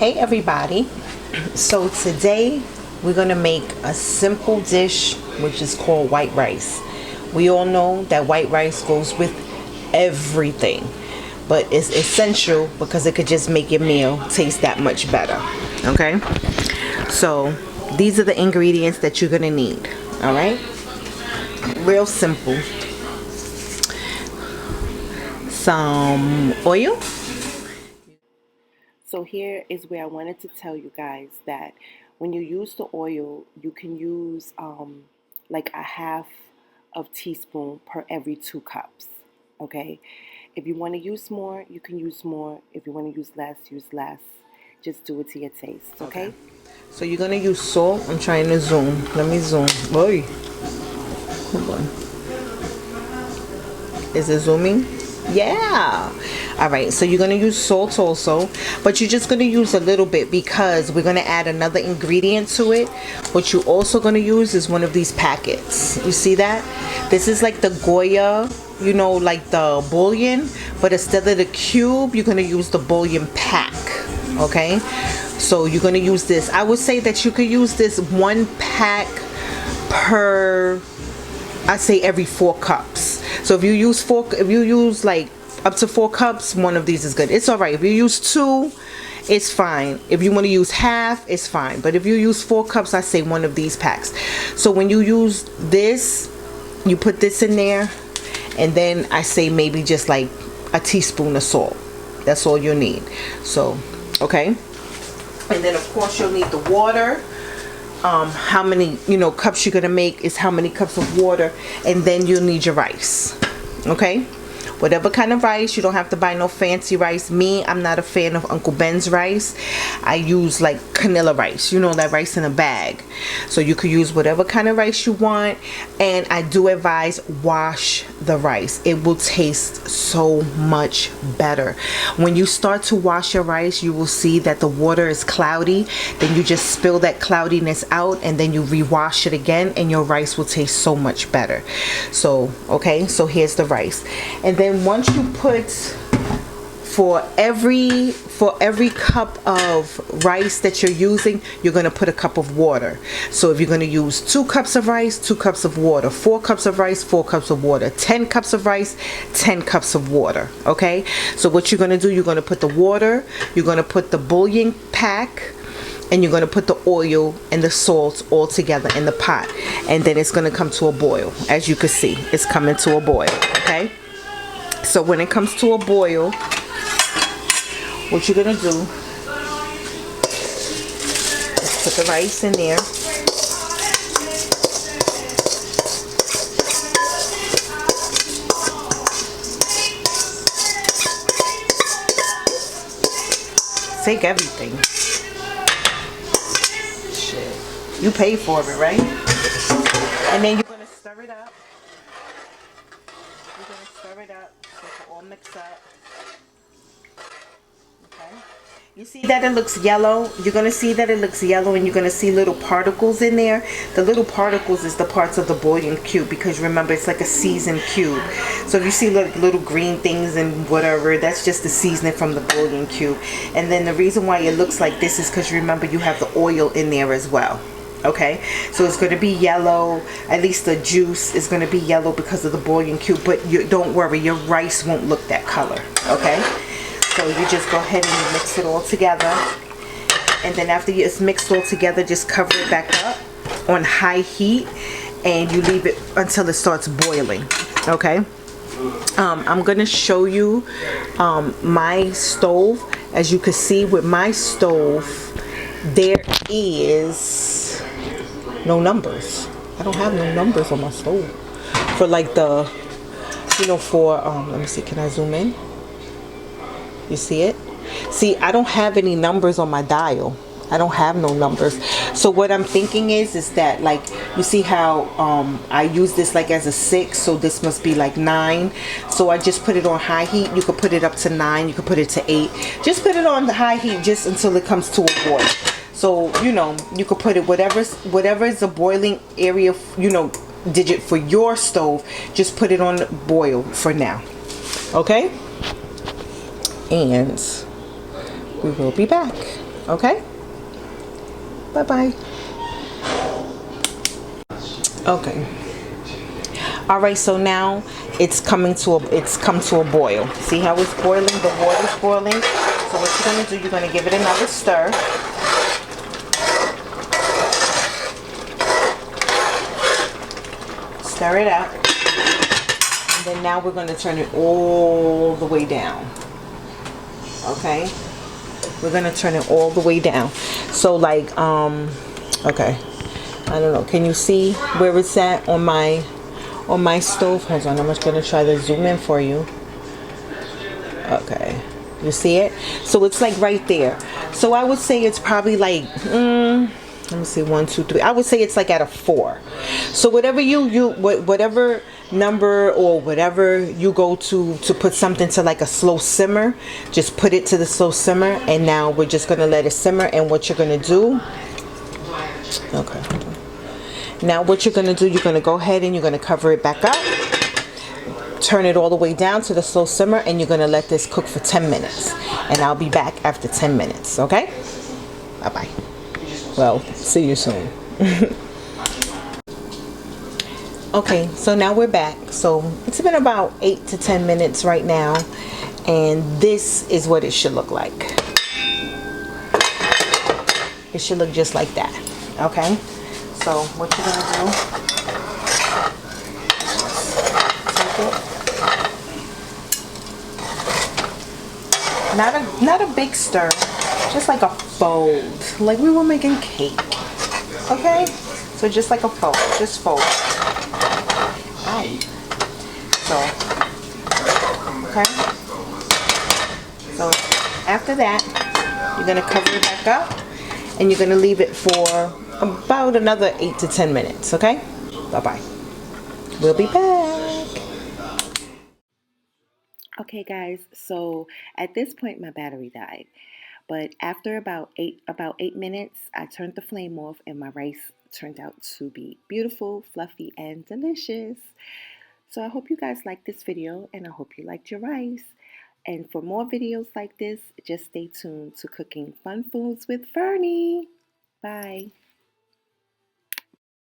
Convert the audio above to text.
Hey everybody, so today we're gonna make a simple dish which is called white rice. We all know that white rice goes with everything, but it's essential because it could just make your meal taste that much better. Okay, so these are the ingredients that you're gonna need. All right, real simple. Some oil. So here is where I wanted to tell you guys that when you use the oil, you can use like a half of teaspoon per every 2 cups. Okay, if you want to use more, you can use more. If you want to use less. Just do it to your taste. Okay. So you're gonna use salt. I'm trying to zoom. Let me zoom. Boy, hold on. Is it zooming? Yeah. All right, so you're gonna use salt also, but you're just gonna use a little bit because we're gonna add another ingredient to it. What you're also gonna use is one of these packets. You see that? This is like the Goya, you know, like the bouillon, but instead of the cube, you're gonna use the bouillon pack. Okay, so you're gonna use this. I would say that you could use this 1 pack per, I say every 4 cups. So if you use like up to 4 cups, one of these is good. It's all right. If you use 2, it's fine. If you want to use half, it's fine. But if you use 4 cups, I say one of these packs. So when you use this, you put this in there, and then I say maybe just like a teaspoon of salt. That's all you need. So, okay. And then of course you'll need the water. How many cups you're gonna make is how many cups of water, and then you'll need your rice. Okay, whatever kind of rice. You don't have to buy no fancy rice. I'm not a fan of Uncle Ben's rice. I use like Canilla rice, you know, that rice in a bag. So you could use whatever kind of rice you want, and I do advise wash the rice. It will taste so much better. When you start to wash your rice, you will see that the water is cloudy. Then you just spill that cloudiness out, and then you rewash it again, and your rice will taste so much better. So okay, so here's the rice. And then once you put, for every cup of rice that you're using, you're going to put a cup of water. So if you're going to use 2 cups of rice, 2 cups of water, 4 cups of rice, 4 cups of water, 10 cups of rice, 10 cups of water. Okay, so what you're going to do, you're going to put the water, you're going to put the bouillon pack, and you're going to put the oil and the salt all together in the pot, and then it's going to come to a boil. As you can see, it's coming to a boil. Okay, so when it comes to a boil, what you're going to do is put the rice in there. Take everything. Shit. You pay for it, right? And then you're going to stir it up. You're going to stir it up so it's all mixed up. Okay. You see that it looks yellow? You're going to see that it looks yellow, and you're going to see little particles in there. The little particles is the parts of the bouillon cube, because remember, it's like a seasoned cube. So if you see little green things and whatever, that's just the seasoning from the bouillon cube. And then the reason why it looks like this is because remember, you have the oil in there as well. Okay, so it's going to be yellow. At least the juice is going to be yellow because of the bouillon cube, but don't worry, your rice won't look that color. Okay, so you just go ahead and mix it all together, and then after it's mixed all together, just cover it back up on high heat, and you leave it until it starts boiling. Okay, I'm going to show you my stove. As you can see with my stove, there is no numbers. I don't have no numbers on my stove for like the, for let me see, can I zoom in? You see it? See, I don't have any numbers on my dial. I don't have no numbers. So what I'm thinking is that, like, you see how I use this like as a 6, so this must be like 9. So I just put it on high heat. You could put it up to 9, you could put it to 8. Just put it on the high heat just until it comes to a boil. So you could put it whatever is the boiling area, digit for your stove. Just put it on boil for now. Okay, and we will be back. Okay? Bye-bye. Okay. All right, so now it's come to a boil. See how it's boiling? The water's boiling. So what you're gonna do, you're gonna give it another stir. Stir it up. And then now we're gonna turn it all the way down. Okay? We're gonna turn it all the way down. So like, okay. I don't know. Can you see where it's at on my stove? Hold on, I'm just gonna try to zoom in for you. Okay, you see it? So it's like right there. So I would say it's probably like, let me see, 1, 2, 3. I would say it's like at a 4. So whatever whatever number or whatever you go to put something to like a slow simmer, just put it to the slow simmer. And now we're just gonna let it simmer. And what you're gonna do? Okay. Now what you're going to do, you're going to go ahead and you're going to cover it back up. Turn it all the way down to the slow simmer, and you're going to let this cook for 10 minutes. And I'll be back after 10 minutes, okay? Bye-bye. Well, see you soon. Okay, so now we're back. So it's been about 8 to 10 minutes right now. And this is what it should look like. It should look just like that, okay? So what you're gonna do, take it, not a big stir, just like a fold, like we were making cake, okay? So just like a fold, just fold. Ow. So, okay. So after that, you're gonna cover it back up, and you're gonna leave it for about another 8 to 10 minutes, okay? Bye-bye. We'll be back. Okay, guys, so at this point my battery died. But after about 8 minutes, I turned the flame off and my rice turned out to be beautiful, fluffy, and delicious. So I hope you guys liked this video and I hope you liked your rice. And for more videos like this, just stay tuned to Cooking Fun Foods with Fernie. Bye.